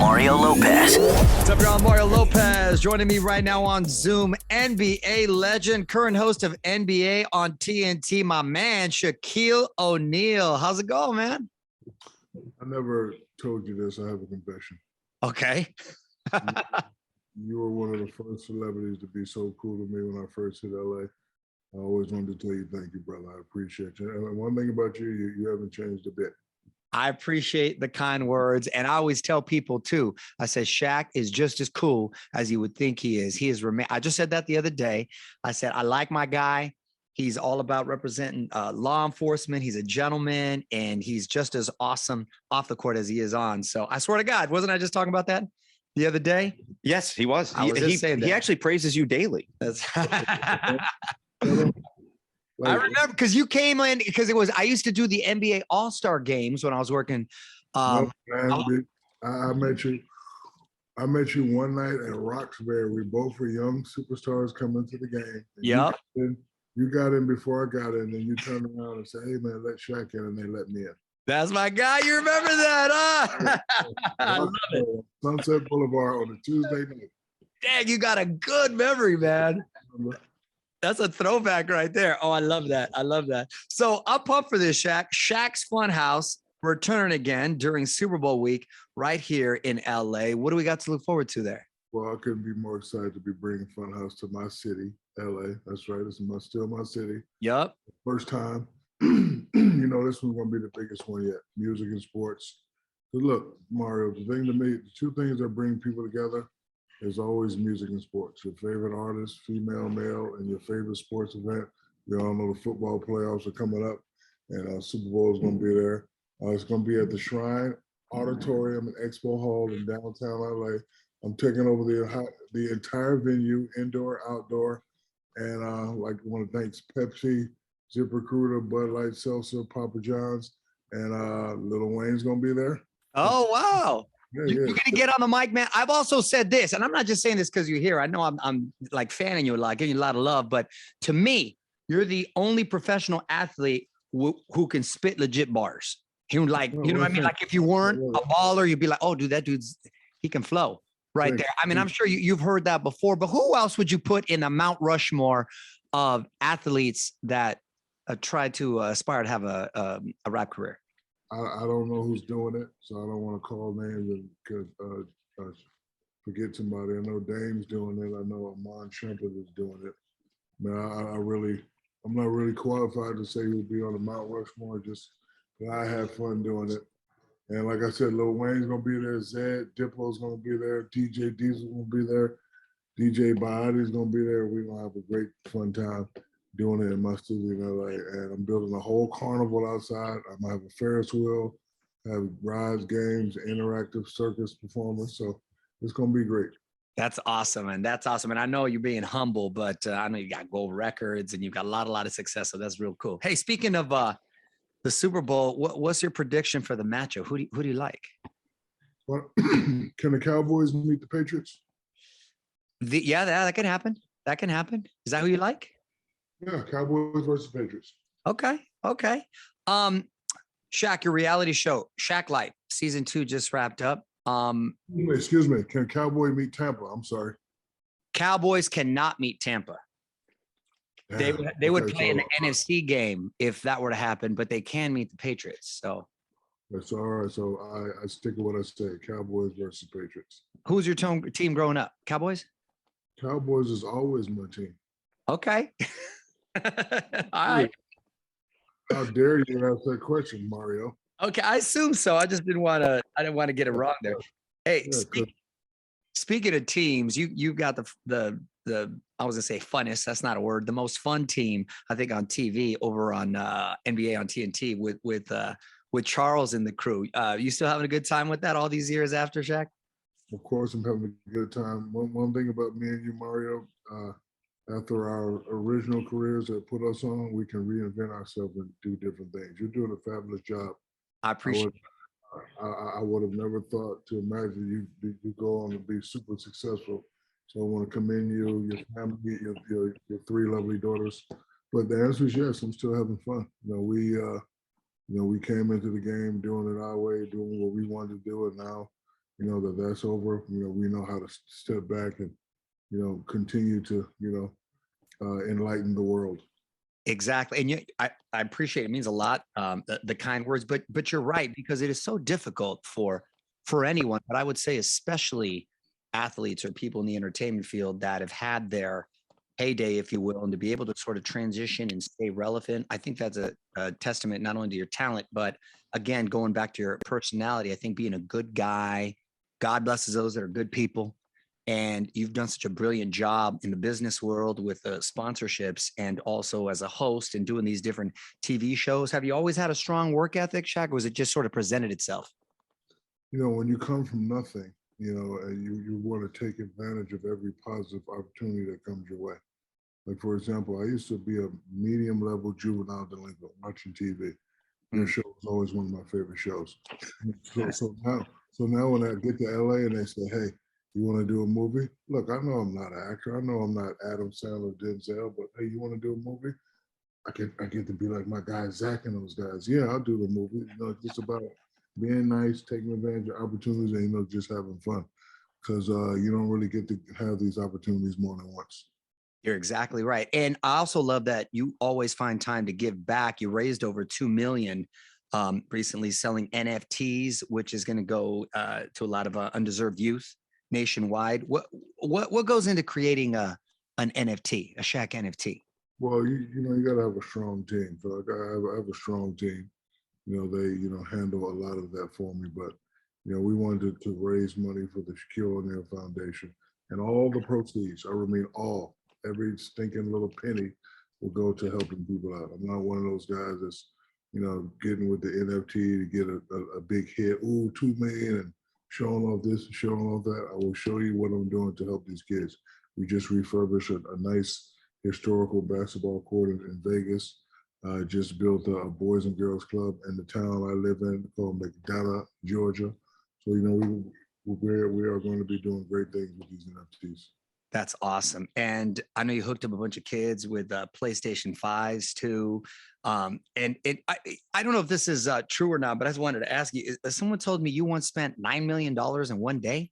Mario Lopez. What's up, y'all? Mario Lopez joining me right now on Zoom. NBA legend, current host of NBA on TNT, my man, Shaquille O'Neal. How's it going, man? I never told you this. I have a confession. Okay. You were one of the first celebrities to be so cool to me when I first hit LA. I always wanted to tell you thank you, brother. I appreciate you. And one thing about you, you haven't changed a bit. I appreciate the kind words. And I always tell people too, I said, Shaq is just as cool as you would think he is. He is, I just said that the other day. I said, I like my guy. He's all about representing law enforcement. He's a gentleman, and he's just as awesome off the court as he is on. So I swear to God, wasn't I just talking about that the other day? Yes, he was. He actually praises you daily. That's Like, I remember because you came in because I used to do the NBA All-Star games when I was working. no, man, I met you. I met you one night at Roxbury. We both were young superstars coming to the game. Yep. You got in before I got in, and you turned around and said, "Hey, man, let Shaq in," and they let me in. That's my guy. You remember that, huh? I love it. Sunset Boulevard on a Tuesday night. Dang, you got a good memory, man. That's a throwback right there. Oh, I love that. I love that. So I'm pumped for this, Shaq. Shaqs Fun House returning again during Super Bowl week right here in LA. What do we got to look forward to there? Well, I couldn't be more excited to be bringing Funhouse to my city, LA. That's right. It's still my city. Yep. First time. You know, this one's going to be the biggest one yet, music and sports. But look, Mario, the thing to me, the two things that bring people together is always music and sports. Your favorite artist, female, male, and your favorite sports event. We all know the football playoffs are coming up, and Super Bowl is going to be there. It's going to be at the Shrine Auditorium and Expo Hall in downtown LA. I'm taking over the entire venue, indoor, outdoor, and I want to thank Pepsi, ZipRecruiter, Bud Light, Seltzer, Papa John's, and Lil Wayne's going to be there. Oh, wow. You're Yeah. gonna get on the mic, man. I've also said this, and I'm not just saying this because you're here. I know I'm like fanning you a lot, giving you a lot of love, but to me, you're the only professional athlete who can spit legit bars. You know what I mean? Like if you weren't a baller, you'd be like, oh, dude, that he can flow right there. I mean, I'm sure you've heard that before, but who else would you put in a Mount Rushmore of athletes that try to aspire to have a rap career? I don't know who's doing it, so I don't want to call names because forget somebody. I know Dame's doing it. I know Amon Shumpert is doing it. Man, I'm not really qualified to say who'll be on the Mount Rushmore. Just that I have fun doing it. And like I said, Lil Wayne's gonna be there. Zed Diplo's gonna be there. DJ Diesel's gonna be there. DJ Bioti's gonna be there. We're gonna have a great fun time doing it in my studio in LA, and I'm building a whole carnival outside. I'm gonna have a Ferris wheel, have rides, games, interactive circus performance. So it's gonna be great. That's awesome, and that's awesome. And I know you're being humble, but I know you got gold records and you've got a lot of success. So that's real cool. Hey, speaking of the Super Bowl, what's your prediction for the matchup? Who do you like? Well, can the Cowboys meet the Patriots? Yeah, that can happen. That can happen. Is that who you like? Yeah, Cowboys versus Patriots. Okay. Shaq, your reality show, Shaq Life, season 2 just wrapped up. Excuse me. Can Cowboy meet Tampa? I'm sorry. Cowboys cannot meet Tampa. They would play in the NFC game if that were to happen, but they can meet the Patriots. So that's all right. So I stick with what I say. Cowboys versus Patriots. Who's your team growing up? Cowboys? Cowboys is always my team. Okay. All right. How dare you ask that question, Mario? Okay, I assume so. I just didn't want to get it wrong there. Hey, speaking of teams, you've got the I was gonna say funnest. That's not a word. The most fun team I think on TV over on NBA on TNT with Charles and the crew. You still having a good time with that all these years after, Shaq? Of course, I'm having a good time. One thing about me and you, Mario, after our original careers that put us on, we can reinvent ourselves and do different things. You're doing a fabulous job. I appreciate it. I would have never thought to imagine you go on to be super successful. So I want to commend you, your family, your 3 lovely daughters. But the answer is yes. I'm still having fun. We came into the game doing it our way, doing what we wanted to do, and now that's over. We know how to step back and, continue to, enlighten the world. Exactly. And I appreciate it. It means a lot, the kind words, but you're right, because it is so difficult for anyone, but I would say especially athletes or people in the entertainment field that have had their heyday, if you will, and to be able to sort of transition and stay relevant. I think that's a testament not only to your talent, but again, going back to your personality. I think being a good guy, God blesses those that are good people. And you've done such a brilliant job in the business world with sponsorships and also as a host and doing these different TV shows. Have you always had a strong work ethic, Shaq, or was it just sort of presented itself? When you come from nothing, and you want to take advantage of every positive opportunity that comes your way. Like, for example, I used to be a medium level juvenile delinquent watching TV. Your show was always one of my favorite shows. So now when I get to LA and they say, hey, you want to do a movie? Look, I know I'm not an actor. I know I'm not Adam Sandler, Denzel, but hey, you want to do a movie? I get to be like my guy Zach and those guys. Yeah, I'll do the movie. It's just about being nice, taking advantage of opportunities, and just having fun. Because you don't really get to have these opportunities more than once. You're exactly right. And I also love that you always find time to give back. You raised over 2 million recently selling NFTs, which is going to go to a lot of undeserved youth nationwide. What goes into creating an NFT, a Shaq NFT? Well, you got to have a strong team. So I have a strong team. They handle a lot of that for me. But we wanted to raise money for the Shaquille O'Neal Foundation, and all the proceeds, I mean every stinking little penny, will go to helping people out. I'm not one of those guys that's getting with the NFT to get a big hit. Ooh, 2 million and showing off this and showing off that. I will show you what I'm doing to help these kids. We just refurbished a nice historical basketball court in Vegas. Just built a boys and girls club in the town I live in called McDonough, Georgia. So we are going to be doing great things with these NFTs. That's awesome. And I know you hooked up a bunch of kids with PlayStation 5s too. And I don't know if this is true or not, but I just wanted to ask you, someone told me you once spent $9 million in one day.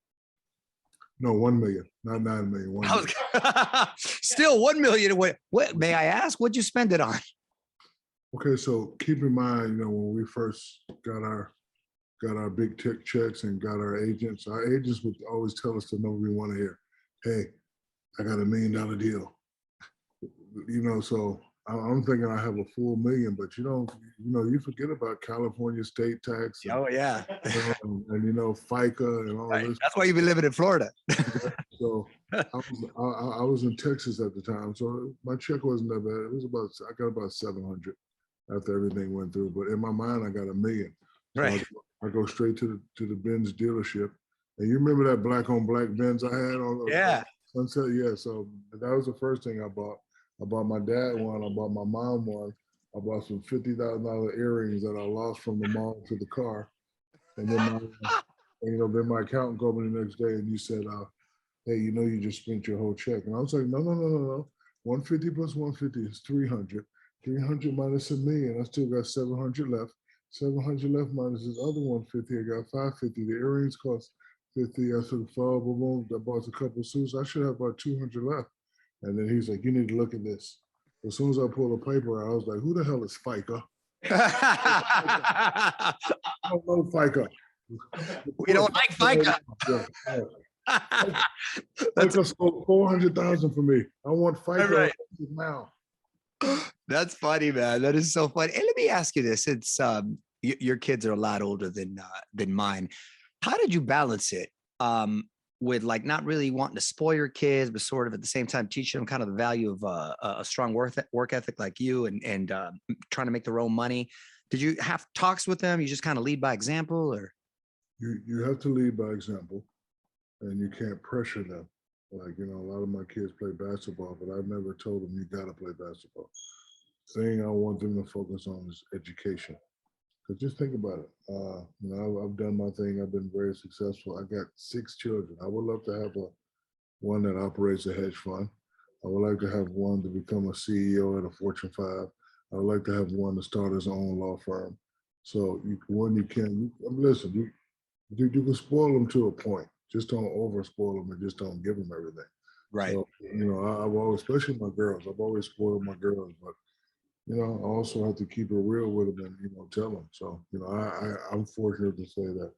No, 1 million, not 9 million. 1 million. Still 1 million. What may I ask? What'd you spend it on? Okay, so keep in mind, when we first got our big tick checks and got our agents would always tell us the number we want to hear. Hey, I got $1 million deal. So I'm thinking I have a full million, but you forget about California state tax. And, Oh yeah. and FICA and all Right. this. That's why you've been living in Florida. So I was in Texas at the time, so my check wasn't that bad. It was I got about 700 after everything went through. But in my mind, I got $1 million. So Right. I go straight to the Benz dealership. And you remember that black on black Benz I had on Yeah. Sunset? Yeah. So that was the first thing I bought. I bought my dad one. I bought my mom one. I bought some $50,000 earrings that I lost from the mall to the car. And then then my accountant called me the next day and you said, hey, you just spent your whole check. And I was like, no. 150 plus 150 is 300. 300 minus $1 million. I still got 700 left. 700 left minus this other 150. I got 550. The earrings cost 50. I took 5 of them. I bought a couple of suits. I should have about 200 left. And then he's like, you need to look at this. As soon as I pulled the paper out, I was like, who the hell is FICA? I don't know FICA. We don't like FICA. FICA sold 400,000 for me. I want FICA right. now. That's funny, man. That is so funny. And let me ask you this: it's your kids are a lot older than mine. How did you balance it with like not really wanting to spoil your kids, but sort of at the same time teaching them kind of the value of a strong work ethic like you, and trying to make their own money? Did you have talks with them? You just kind of lead by example, or you have to lead by example, and you can't pressure them. Like, a lot of my kids play basketball, but I've never told them you got to play basketball. The thing I want them to focus on is education. Because just think about it. I've done my thing. I've been very successful. I got 6 children. I would love to have one that operates a hedge fund. I would like to have one to become a CEO at a Fortune 5. I would like to have one to start his own law firm. So listen, You can spoil them to a point. Just don't over spoil them and just don't give them everything. Right. So, I've always, especially my girls, I've always spoiled my girls, but I also have to keep it real with them and tell them. So I'm fortunate to say that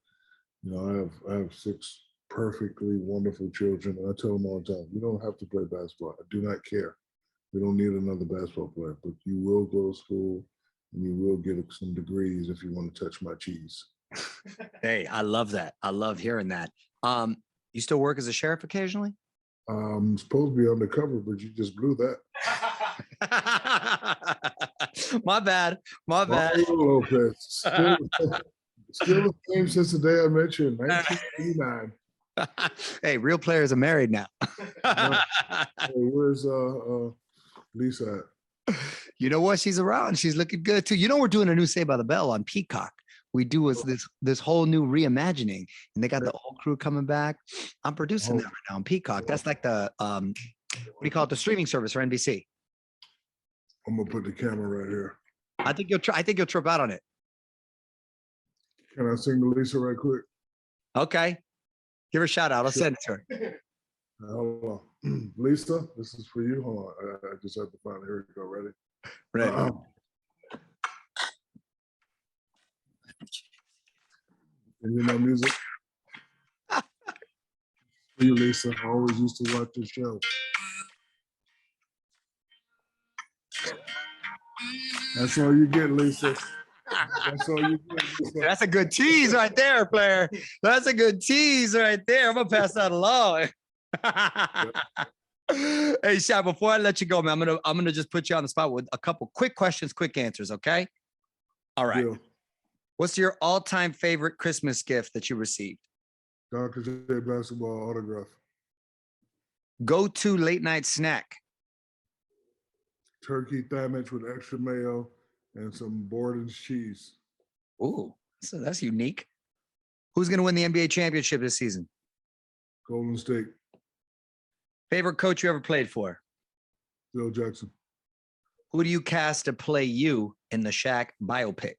I have 6 perfectly wonderful children, and I tell them all the time, you don't have to play basketball. I do not care. We don't need another basketball player, but you will go to school and you will get some degrees if you want to touch my cheese. Hey, I love that. I love hearing that. You still work as a sheriff occasionally? I'm supposed to be undercover, but you just blew that. My bad. Mario Lopez. Still the same since the day I met you in 1989. Hey, real players are married now. Hey, where's Lisa at? You know what? She's around. She's looking good too. We're doing a new Say by the Bell on Peacock. We do this whole new reimagining, and they got the whole crew coming back. I'm producing that right now on Peacock. That's like the what do you call it? The streaming service for NBC. I'm gonna put the camera right here. I think you'll trip out on it. Can I sing to Lisa right quick? Okay. Give her a shout out. I'll send it to her. Hold on. Lisa, this is for you. Hold on. I just have to find it. Here we go. Ready? Right. And you know music? For you, Lisa. I always used to watch the show. That's all you get, Lisa. That's all you get, Lisa. That's a good tease right there, player. That's a good tease right there. I'm gonna pass that along. Hey, Shaq, before I let you go, man, I'm gonna just put you on the spot with a couple quick questions, quick answers, okay? All right. Deal. What's your all-time favorite Christmas gift that you received? Dr. J basketball autograph. Go-to late night snack. Turkey sandwich with extra mayo and some Borden's cheese. Ooh, so that's unique. Who's gonna win the NBA championship this season? Golden State. Favorite coach you ever played for? Phil Jackson. Who do you cast to play you in the Shaq biopic?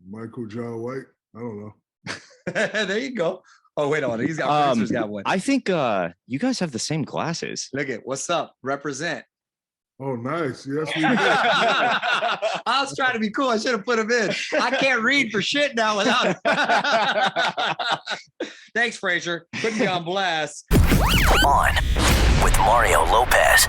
Michael John White. I don't know. There you go. Oh, wait on. He's got producer's got one. I think you guys have the same glasses. Look at what's up. Represent. Oh, nice. Yes, we did. I was trying to be cool. I should have put him in. I can't read for shit now without him. Thanks, Frazier. Putting me on blast. On with Mario Lopez.